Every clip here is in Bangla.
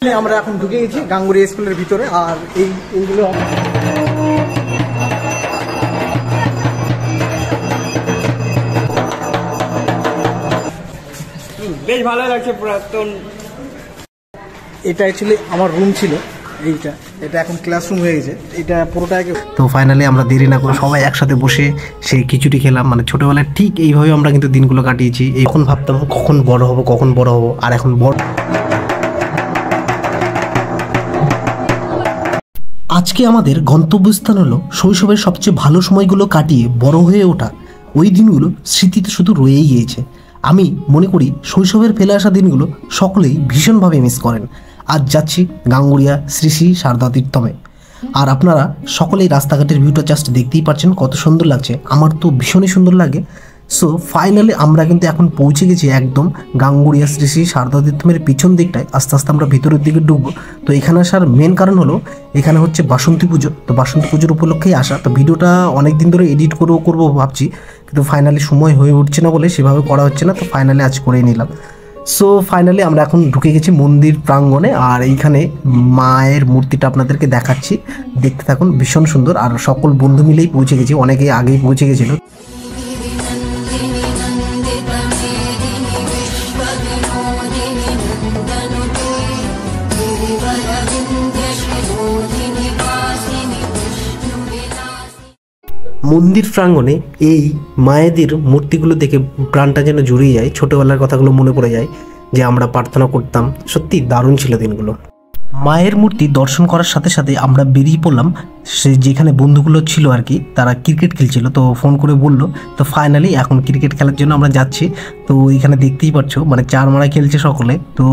আমরা এখন ঢুকে গেছি গাঙ্গুরিয়া স্কুলের ভিতরে। আর এইগুলো বেশ ভালো লাগছে পুরাতন। এটা অ্যাকচুয়ালি আমার রুম ছিল, এটা এখন ক্লাসরুম হয়ে গেছে। এটা পুরোটাকে তো ফাইনালি আমরা দেরি না করে সবাই একসাথে বসে সেই খিচুড়ি খেলাম। মানে ছোটোবেলায় ঠিক এইভাবে আমরা কিন্তু দিনগুলো কাটিয়েছি। এখন ভাবতাম কখন বড় হব, আর এখন বড়। আজকে আমাদের গন্তব্যস্থান হলো শৈশবের সবচেয়ে ভালো সময়গুলো কাটিয়ে বড় হয়ে ওঠা। ওই দিনগুলো স্মৃতিতে শুধু রয়েই গিয়েছে। আমি মনে করি শৈশবের ফেলে আসা দিনগুলো সকলেই ভীষণভাবে মিস করেন। আজ যাচ্ছি গাঙ্গুরিয়া শ্রী শ্রী সারদা তীর্থমে। আর আপনারা সকলেই রাস্তাঘাটের ভিউটা জাস্ট দেখতেই পাচ্ছেন কত সুন্দর লাগছে। আমার তো ভীষণই সুন্দর লাগে। সো ফাইনালি আমরা কিন্তু এখন পৌঁছে গেছি একদম গাঙ্গুরিয়া শ্রী শ্রী সারদা তীর্থমের পিছন দিকটায়। আস্তে আস্তে আমরা ভিতরের দিকে ঢুকবো। তো এখানে আসার মেন কারণ হলো এখানে হচ্ছে বাসন্তী পুজো। তো বাসন্তী পুজোর উপলক্ষেই আসা। তো ভিডিওটা অনেক দিন ধরে এডিট করবো ভাবছি, কিন্তু ফাইনালি সময় হয়ে উঠছে না বলে সেভাবে করা হচ্ছে না। তো ফাইনালি আজ করেই নিলাম। সো ফাইনালি আমরা এখন ঢুকে গেছি মন্দির প্রাঙ্গণে। আর এইখানে মায়ের মূর্তিটা আপনাদেরকে দেখাচ্ছি, দেখতে থাকুন, ভীষণ সুন্দর। আর সকল বন্ধু মিলেই পৌঁছে গেছি, অনেকে আগেই পৌঁছে গেছিলো। মন্দির প্রাঙ্গণে এই মায়েদের মূর্তিগুলো দেখে প্রাণটা যেন জুড়িয়ে যায়। ছোটোবেলার কথাগুলো মনে পড়ে যায় যে আমরা প্রার্থনা করতাম। সত্যি দারুণ ছিল দিনগুলো। মায়ের মূর্তি দর্শন করার সাথে সাথে আমরা বেরিয়ে পড়লাম। সে যেখানে বন্ধুগুলো ছিল আর কি, তারা ক্রিকেট খেলছিল। তো ফোন করে বললো, তো ফাইনালি এখন ক্রিকেট খেলার জন্য আমরা যাচ্ছি। তো এখানে দেখতেই পাচ্ছ মানে চার মারা খেলছে সকলে। তো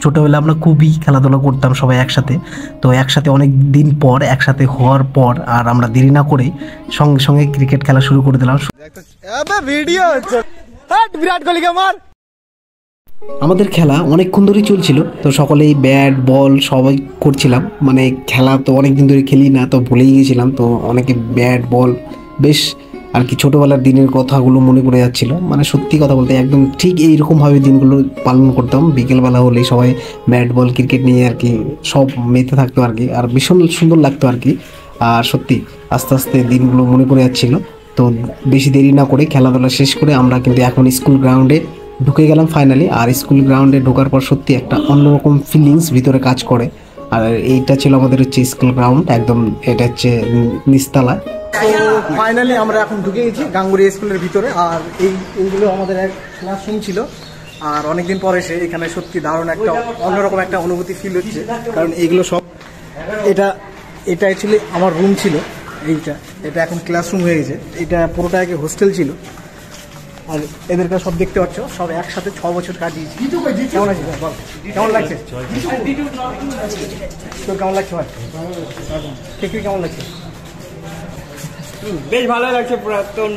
ছোটোবেলা আমরা খুবই খেলাধুলা করতাম সবাই একসাথে। তো একসাথে অনেক দিন পর একসাথে হওয়ার পর আর আমরা দেরি না করে সঙ্গে সঙ্গে ক্রিকেট খেলা শুরু করে দিলাম। ভিডিও বিরাট কোহলিকে মার। আমাদের খেলা অনেকক্ষণ ধরেই চলছিল। তো সকলেই ব্যাট বল সবাই করছিলাম। মানে খেলা তো অনেক দিন ধরে খেলি না, তো ভুলেই গেছিলাম। তো অনেকে ব্যাট বল বেশ আর কি ছোটোবেলার দিনের কথাগুলো মনে পড়ে যাচ্ছিলো। মানে সত্যি কথা বলতে একদম ঠিক এইরকমভাবে দিনগুলো পালন করতাম। বিকেলবেলা হলেই সবাই ব্যাট বল ক্রিকেট নিয়ে আর কি সব মেতে থাকতো আর কি। আর ভীষণ সুন্দর লাগতো আর কি। আর সত্যি আস্তে আস্তে দিনগুলো মনে পড়ে যাচ্ছিলো। তো বেশি দেরি না করে খেলাধুলা শেষ করে আমরা কিন্তু এখন স্কুল গ্রাউন্ডে ঢুকে গেলাম ফাইনালি। আর স্কুল গ্রাউন্ডে ঢোকার পর সত্যি একটা অন্যরকম ফিলিংস ভিতরে কাজ করে। আর এইটা ছিল আমাদের হচ্ছে স্কুল গ্রাউন্ড, একদম এটা হচ্ছে নিচতলা। তো ফাইনালি আমরা এখন ঢুকে গেছি গাঙ্গুরিয়া স্কুলের ভিতরে। আর এইগুলো আমাদের এক ক্লাসরুম ছিল। আর অনেকদিন পরে এসে এখানে সত্যি দারুণ একটা অন্যরকম একটা অনুভূতি ফিল হচ্ছে। কারণ এইগুলো সব এটা অ্যাকচুয়ালি আমার রুম ছিল। এটা এখন ক্লাসরুম হয়ে গেছে। এটা পুরোটা আগে হোস্টেল ছিল। আর এদেরকে সব দেখতে পাচ্ছ, সব একসাথে 6 বছর কাটিয়েছি। কেমন আছে বল, কেমন লাগছে তোর? কেমন লাগছে ভাই? ঠিক কেমন লাগছে? বেশ ভালো লাগছে পুরাতন।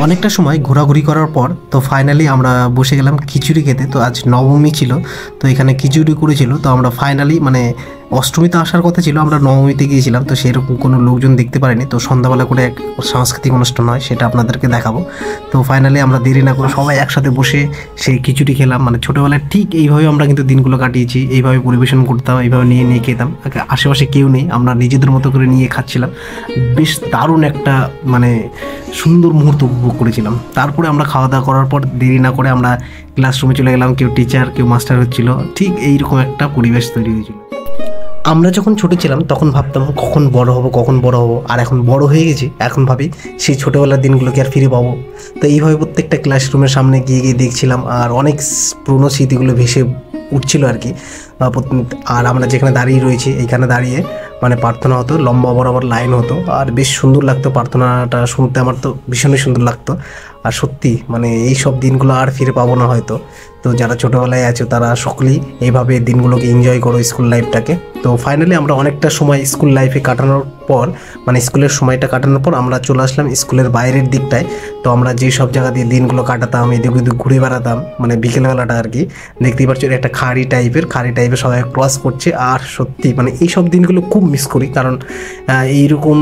অনেকটা সময় ঘোরাঘুরি করার পর তো ফাইনালি আমরা বসে গেলাম খিচুড়ি খেতে। তো আজ নবমী ছিল, তো এখানে খিচুড়ি করেছিল। তো আমরা ফাইনালি মানে অষ্টমীতে আসার কথা ছিল, আমরা নবমীতে গিয়েছিলাম। তো সেরকম কোনো লোকজন দেখতে পারিনি। তো সন্ধ্যাবেলা করে এক সাংস্কৃতিক অনুষ্ঠান হয়, সেটা আপনাদেরকে দেখাবো। তো ফাইনালি আমরা দেরি না করে সবাই একসাথে বসে সেই খিচুড়ি খেলাম। মানে ছোটোবেলায় ঠিক এইভাবে আমরা কিন্তু দিনগুলো কাটিয়েছি। এইভাবে পরিবেশন করতাম, এইভাবে নিয়ে নিয়ে খেতাম। আশেপাশে কেউ নেই, আমরা নিজেদের মতো করে নিয়ে খাচ্ছিলাম। বেশ দারুণ একটা মানে সুন্দর মুহূর্ত উপভোগ করেছিলাম। তারপরে আমরা খাওয়া দাওয়া করার পর দেরি না করে আমরা ক্লাসরুমে চলে গেলাম। কেউ টিচার, কেউ মাস্টার হচ্ছিল। ঠিক এইরকম একটা পরিবেশ তৈরি হয়েছিল। আমরা যখন ছোটো ছিলাম তখন ভাবতাম কখন বড় হব। আর এখন বড় হয়ে গেছি, এখন ভাবি সেই ছোটোবেলার দিনগুলোকে আর ফিরে পাবো। তো এইভাবে প্রত্যেকটা ক্লাসরুমের সামনে গিয়ে দেখছিলাম। আর অনেক পুরনো স্মৃতিগুলো ভেসে উঠছিল আর কি। আর আমরা যেখানে দাঁড়িয়ে রয়েছি এইখানে দাঁড়িয়ে মানে প্রার্থনা হতো, লম্বা বরাবর লাইন হতো। আর বেশ সুন্দর লাগতো প্রার্থনাটা শুনতে, আমার তো ভীষণই সুন্দর লাগতো। আর সত্যি মানে এই সব দিনগুলো আর ফিরে পাবো না হয়তো। তো যারা ছোটোবেলায় আছো তারা সকলেই এইভাবে দিনগুলোকে এনজয় করো, স্কুল লাইফটাকে। তো ফাইনালি আমরা অনেকটা সময় স্কুল লাইফে কাটানোর পর মানে স্কুলের সময়টা কাটানোর পর আমরা চলে আসলাম স্কুলের বাইরের দিকটায়। তো আমরা যেই সব জায়গা দিয়ে দিনগুলো কাটাতাম, এদিক ওদিক ঘুরে বেড়াতাম, মানে বিকেলবেলাটা আর কি। দেখতেই পাচ্ছি একটা খাড়ি টাইপের সবাই ক্রস করছে। আর সত্যি মানে এই সব দিনগুলো খুব মিস করি, কারণ এইরকম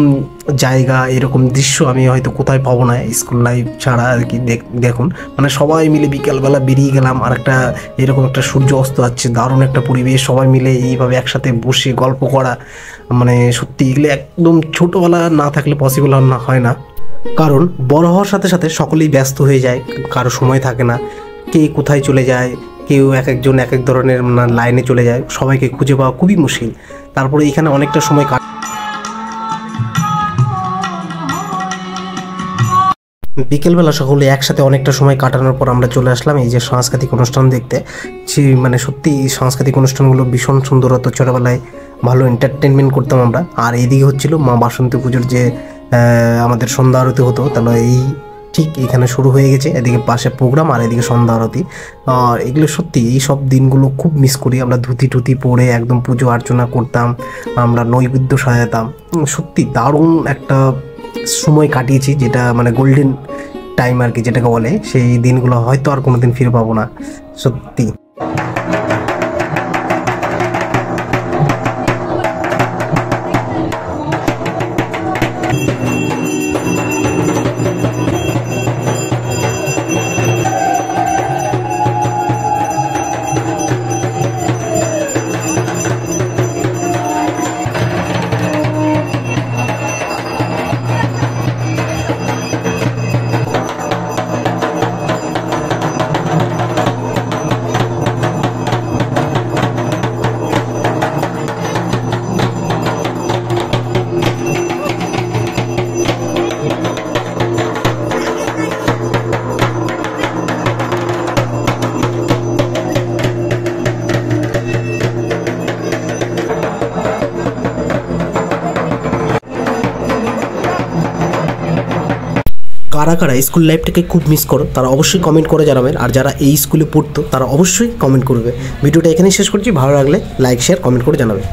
জায়গা এরকম দৃশ্য আমি হয়তো কোথায় পাবো না স্কুল লাইফ ছাড়া আর কি। দেখুন মানে সবাই মিলে বিকালবেলা বেরিয়ে গেলাম, আর একটা এরকম একটা সূর্য অস্ত যাচ্ছে, দারুণ একটা পরিবেশ, সবাই মিলে এইভাবে একসাথে বসে গল্প করা, মানে সত্যি এগুলো একদম ছোটোবেলা না থাকলে পসিবল হয় না। কারণ বড় হওয়ার সাথে সাথে সকলেই ব্যস্ত হয়ে যায়, কারো সময় থাকে না, কে কোথায় চলে যায়, কেউ একজন এক এক ধরনের লাইনে চলে যায়, সবাইকে খুঁজে পাওয়া খুবই মুশকিল। তারপরে এখানে অনেকটা সময় বিকেলবেলা সকলে একসাথে অনেকটা সময় কাটানোর পর আমরা চলে আসলাম এই যে সাংস্কৃতিক অনুষ্ঠান দেখতে। মানে সত্যি এই সাংস্কৃতিক অনুষ্ঠানগুলো ভীষণ সুন্দর হতো, ছোটোবেলায় ভালো এন্টারটেনমেন্ট করতাম আমরা। আর এইদিকে হচ্ছিল মা বাসন্তী পুজোর যে আমাদের সন্ধ্যা আরতি হতো, তাহলে এই ঠিক এখানে শুরু হয়ে গেছে, এদিকে পাশে প্রোগ্রাম আর এদিকে সন্ধ্যা আরতি। আর এগুলো সত্যি এই সব দিনগুলো খুব মিস করি। আমরা ধুতি টুতি পরে একদম পুজো অর্চনা করতাম, আমরা নৈবেদ্য সাজাতাম, সত্যি দারুণ একটা সময় কাটিয়েছি, যেটা মানে গোল্ডেন টাইম আর কি যেটাকে বলে। সেই দিনগুলো হয়তো আর কোনোদিন ফিরে পাবো না সত্যি। কারা কারা স্কুল লাইফটাকে খুব মিস করো তারা অবশ্যই কমেন্ট করে জানাবেন। আর যারা এই স্কুলে পড়তো তারা অবশ্যই কমেন্ট করবে। ভিডিওটা এখানেই শেষ করছি, ভালো লাগলে লাইক শেয়ার কমেন্ট করে জানাবেন।